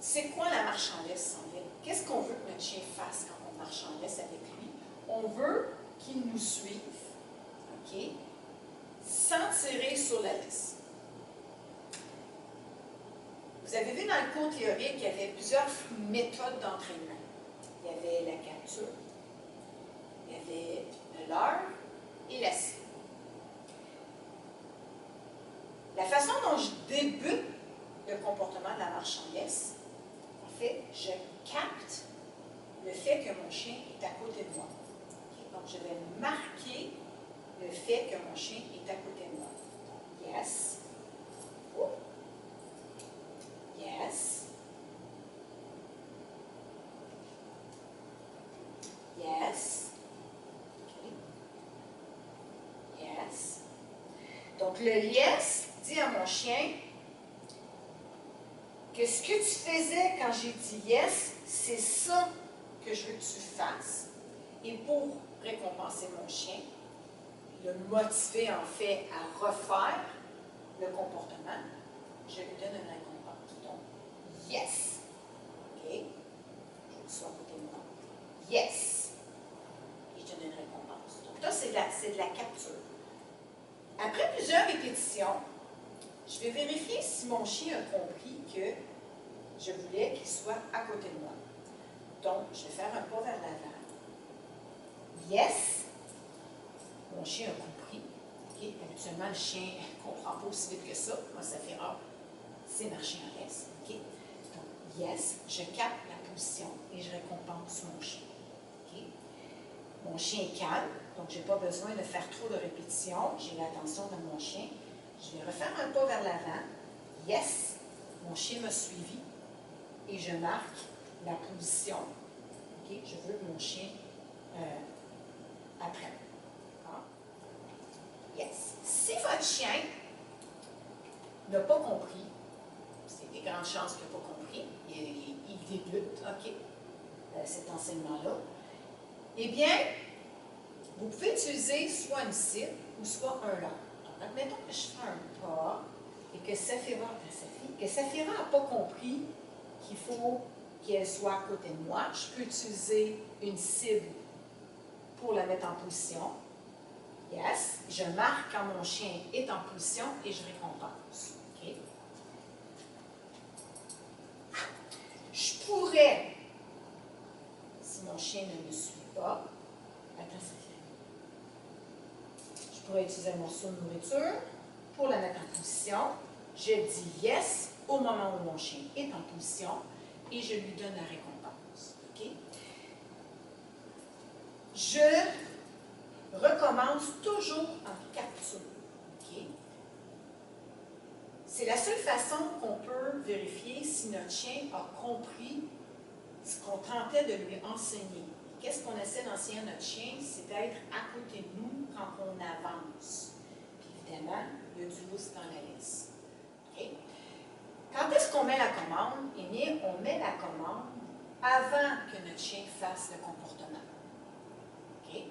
c'est quoi la marche en laisse en ville? Qu'est-ce qu'on veut que notre chien fasse quand on marche en laisse avec lui? On veut qu'il nous suive, OK, sans tirer sur la laisse. Vous avez vu dans le cours théorique qu'il y avait plusieurs méthodes d'entraînement. Il y avait la capture, il y avait le leurre et la cible. La façon dont je débute le comportement de la marche en laisse, en fait, je capte le fait que mon chien est à côté de moi. Okay? Donc, je vais marquer le fait que mon chien est à côté de moi. Yes. Oh. Yes. Yes. Okay. Yes. Donc, le yes dit à mon chien que ce que tu faisais quand j'ai dit yes, c'est ça que je veux que tu fasses. Et pour récompenser mon chien, le motiver en fait à refaire le comportement, je lui donne une récompense. Donc, yes. OK? Je veux que tu sois à côté de moi. Yes. Et je donne une récompense. Donc, là, c'est de la capture. Après plusieurs répétitions, je vais vérifier si mon chien a compris que je voulais qu'il soit à côté de moi. Donc, je vais faire un pas vers l'avant. Yes. Mon chien a compris. Okay. Habituellement, le chien ne comprend pas aussi vite que ça. Moi, ça fait ah, c'est marcher en laisse. Okay. Donc, yes, je capte la position et je récompense mon chien. Okay. Mon chien est calme, donc je n'ai pas besoin de faire trop de répétitions. J'ai l'attention de mon chien. Je vais refaire un pas vers l'avant. Yes, mon chien m'a suivi et je marque la position. Okay. Je veux que mon chien apprenne. Ah. Yes. Si votre chien n'a pas compris, c'est des grandes chances qu'il n'a pas compris, il débute, OK, cet enseignement-là, eh bien, vous pouvez utiliser soit une cible ou soit un leurre. Donc, admettons que je fais un pas et que Saphira n'a pas compris qu'il faut qu'elle soit à côté de moi. Je peux utiliser une cible pour la mettre en position. Yes. Je marque quand mon chien est en position et je récompense. Okay. Je pourrais, si mon chien ne me suit pas, attends, je pourrais utiliser un morceau de nourriture pour la mettre en position. Je dis yes au moment où mon chien est en position et je lui donne la récompense. Okay. Je recommence toujours en capture. Okay. C'est la seule façon qu'on peut vérifier si notre chien a compris ce qu'on tentait de lui enseigner. Qu'est-ce qu'on essaie d'enseigner à notre chien? C'est d'être à côté de nous quand on avance. Puis évidemment, il y a du lousse dans la laisse. Okay. Quand est-ce qu'on met la commande? Eh bien, on met la commande avant que notre chien fasse le comportement. Okay.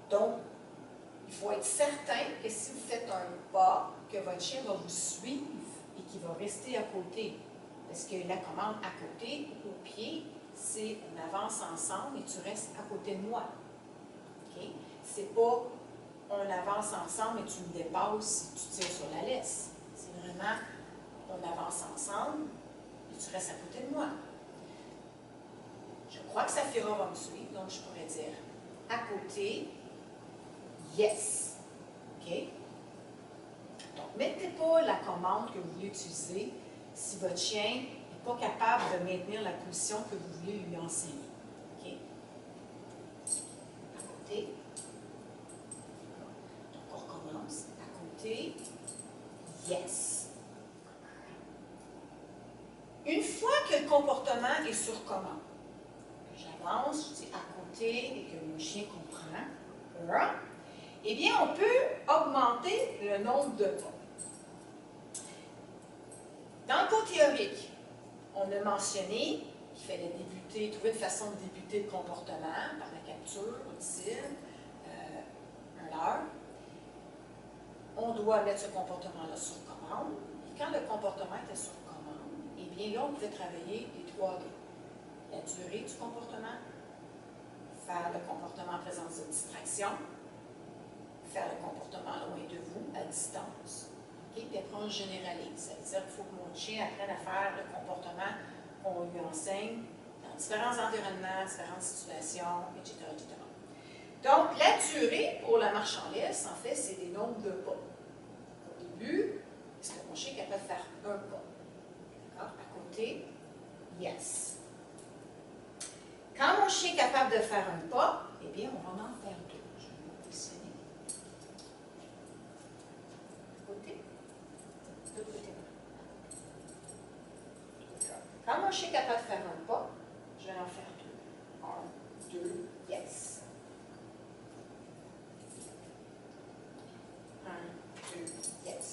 Donc, il faut être certain que si vous faites un pas, que votre chien va vous suivre et qu'il va rester à côté. Parce que la commande à côté, au pied, c'est on avance ensemble et tu restes à côté de moi. Okay? C'est pas on avance ensemble et tu me dépasses si tu tires sur la laisse. C'est vraiment on avance ensemble et tu restes à côté de moi. Je crois que Saphira va me suivre, donc je pourrais dire à côté. Yes. OK? Donc, mettez pas la commande que vous voulez utiliser si votre chien n'est pas capable de maintenir la position que vous voulez lui enseigner. OK? À côté. Donc, on recommence. À côté. Yes. Une fois que le comportement est sur commande, j'avance, je dis à côté et que mon chien comprend. Eh bien, on peut augmenter le nombre de pas. Dans le cours théorique, on a mentionné qu'il fallait débuter, trouver une façon de débuter le comportement par la capture, une cible, un leurre. On doit mettre ce comportement-là sur commande. Et quand le comportement était sur commande, eh bien là, on pouvait travailler les 3D. La durée du comportement, faire le comportement en présence de distraction, faire le comportement loin de vous, à distance. Okay? Puis après, on généralise. Ça veut dire qu'il faut que mon chien apprenne à faire le comportement qu'on lui enseigne dans différents environnements, différentes situations, etc., etc. Donc, la durée pour la marche en laisse, en fait, c'est des nombres de pas. Au début, est-ce que mon chien est capable de faire un pas? D'accord? À côté, yes. Quand mon chien est capable de faire un pas, eh bien, on va en faire deux. Je vais me positionner. De côté. De côté. Quand mon chien est capable de faire un pas, je vais en faire deux. Un, deux, yes. Un, deux, yes.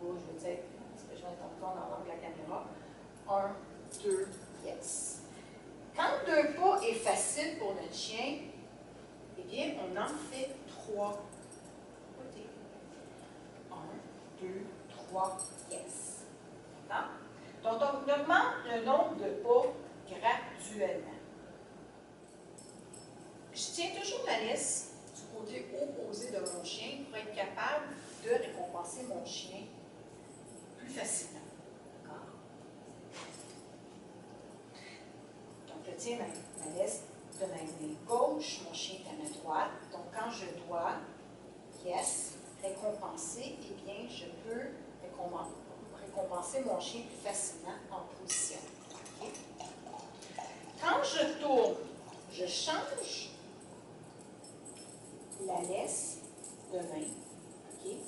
Ou je vais dire, parce que je vais être encore dans l'angle de la caméra. Un, deux, yes. Quand deux pas est facile pour notre chien, eh bien, on en fait trois. Côté. Un, deux, trois, yes. D'accord? Donc, on augmente le nombre de pas graduellement. Je tiens toujours la laisse du côté opposé de mon chien pour être capable de récompenser mon chien plus facilement. D'accord? Donc, je tiens ma laisse de ma main gauche, mon chien est à ma droite. Donc, quand je dois, yes, récompenser, eh bien, je peux récompenser mon chien plus facilement en position. Okay? Quand je tourne, je change la laisse de main. Okay?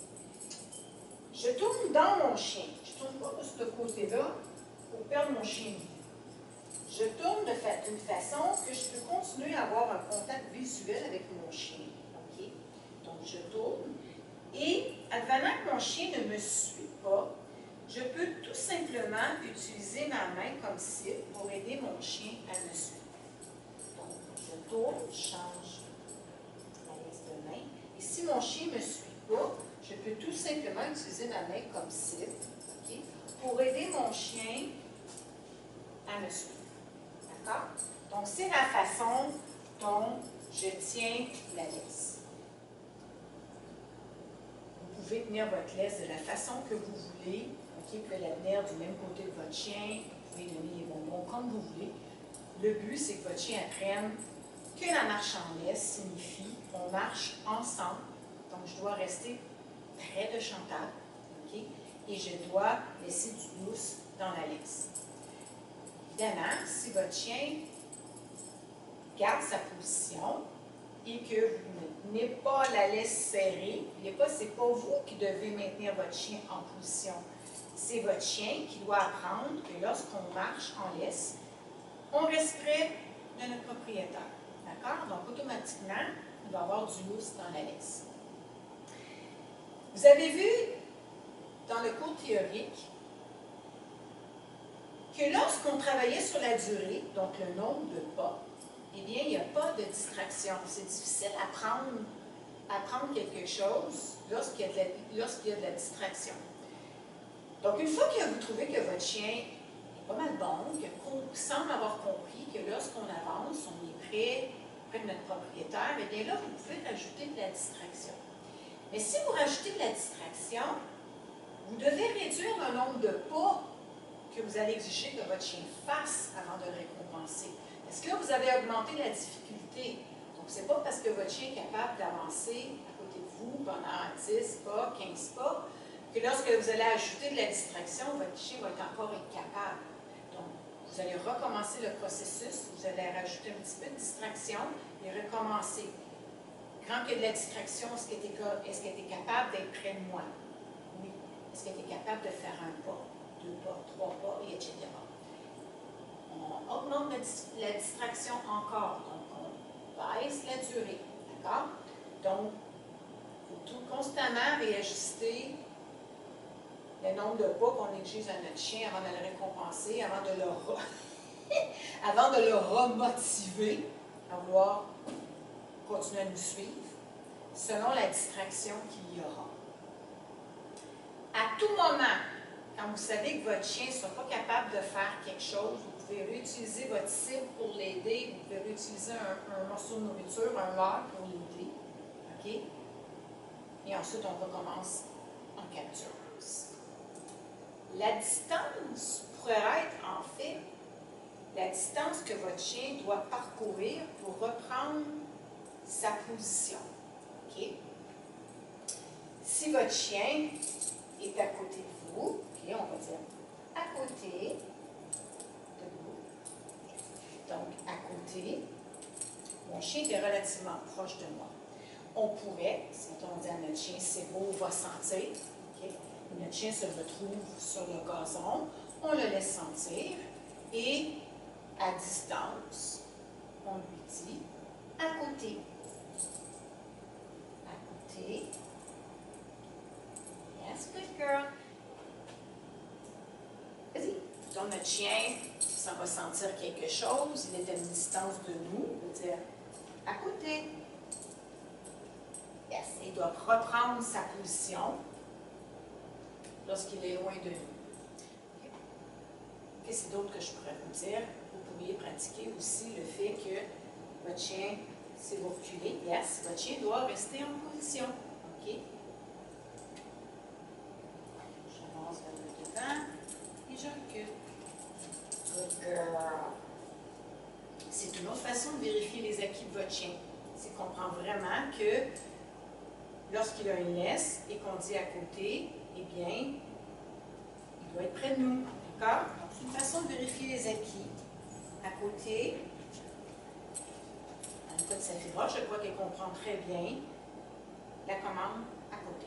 Je tourne dans mon chien. Je ne tourne pas de ce côté-là pour perdre mon chien. Je tourne d'une façon que je peux continuer à avoir un contact visuel avec mon chien. Okay? Donc, je tourne. Et, advenant que mon chien ne me suit pas, je peux tout simplement utiliser ma main comme cible pour aider mon chien à me suivre. Donc, je tourne, je change la laisse de main. Et si mon chien ne me suit pas, je peux tout simplement utiliser ma main comme cible, okay, pour aider mon chien à me suivre. D'accord? Donc, c'est la façon dont je tiens la laisse. Vous pouvez tenir votre laisse de la façon que vous voulez. Okay? Vous pouvez la tenir du même côté de votre chien. Vous pouvez donner les bonbons comme vous voulez. Le but, c'est que votre chien apprenne que la marche en laisse signifie qu'on marche ensemble. Donc, je dois rester près de Chantal. Okay? Et je dois laisser du lousse dans la laisse. Évidemment, si votre chien garde sa position et que vous ne tenez pas la laisse serrée, ce n'est pas vous qui devez maintenir votre chien en position. C'est votre chien qui doit apprendre que lorsqu'on marche en laisse, on reste près de notre propriétaire. D'accord? Donc, automatiquement, il va y avoir du lousse dans la laisse. Vous avez vu dans le cours théorique que lorsqu'on travaillait sur la durée, donc le nombre de pas, eh bien, il n'y a pas de distraction. C'est difficile à prendre quelque chose lorsqu'il y a de la distraction. Donc, une fois que vous trouvez que votre chien est pas mal bon, qu'on semble avoir compris que lorsqu'on avance, on est près de notre propriétaire, eh bien là, vous pouvez rajouter de la distraction. Mais si vous rajoutez de la distraction, vous devez réduire le nombre de pas que vous allez exiger que votre chien fasse avant de le récompenser. Parce que là, vous avez augmenté la difficulté. Donc, ce n'est pas parce que votre chien est capable d'avancer à côté de vous pendant 10 pas, 15 pas, que lorsque vous allez ajouter de la distraction, votre chien va encore être capable. Donc, vous allez recommencer le processus, vous allez rajouter un petit peu de distraction et recommencer. Quand il y a de la distraction, est-ce qu'elle est capable d'être près de moi? Oui. Est-ce qu'elle est capable de faire un pas, 2 pas, 3 pas, et etc. On augmente la distraction encore, donc on baisse la durée, d'accord? Donc, il faut constamment réajuster le nombre de pas qu'on exige à notre chien avant de le récompenser, avant de le remotiver à vouloir continuer à nous suivre, selon la distraction qu'il y aura. À tout moment, quand vous savez que votre chien ne sera pas capable de faire quelque chose, vous pouvez réutiliser votre cible pour l'aider, vous pouvez réutiliser un morceau de nourriture, un leurre pour l'aider. OK? Et ensuite, on recommence en capture. La distance pourrait être, en fait, la distance que votre chien doit parcourir pour reprendre sa position. OK? Si votre chien est à côté de vous, OK, on va dire à côté de vous. Donc, à côté, mon chien est relativement proche de moi. On pourrait, si on dit à notre chien, c'est beau, va sentir. Okay? Notre chien se retrouve sur le gazon, on le laisse sentir et à distance, on lui dit à côté. À côté. Yes, good girl. Vas-y. Donc, notre chien, ça va sentir quelque chose, il est à une distance de nous, on veut dire à côté. Yes, il doit reprendre sa position lorsqu'il est loin de nous. Qu'est-ce d'autre que je pourrais vous dire? Vous pourriez pratiquer aussi le fait que votre chien, si vous reculez, yes, votre chien doit rester en position. OK? J'avance vers le devant et je recule. Good girl. C'est une autre façon de vérifier les acquis de votre chien. C'est qu'on comprend vraiment que lorsqu'il a une laisse et qu'on dit à côté, eh bien, il doit être près de nous. D'accord? Donc, c'est une façon de vérifier les acquis. À côté, dans le cas de Saphira, je crois qu'elle comprend très bien la commande à côté.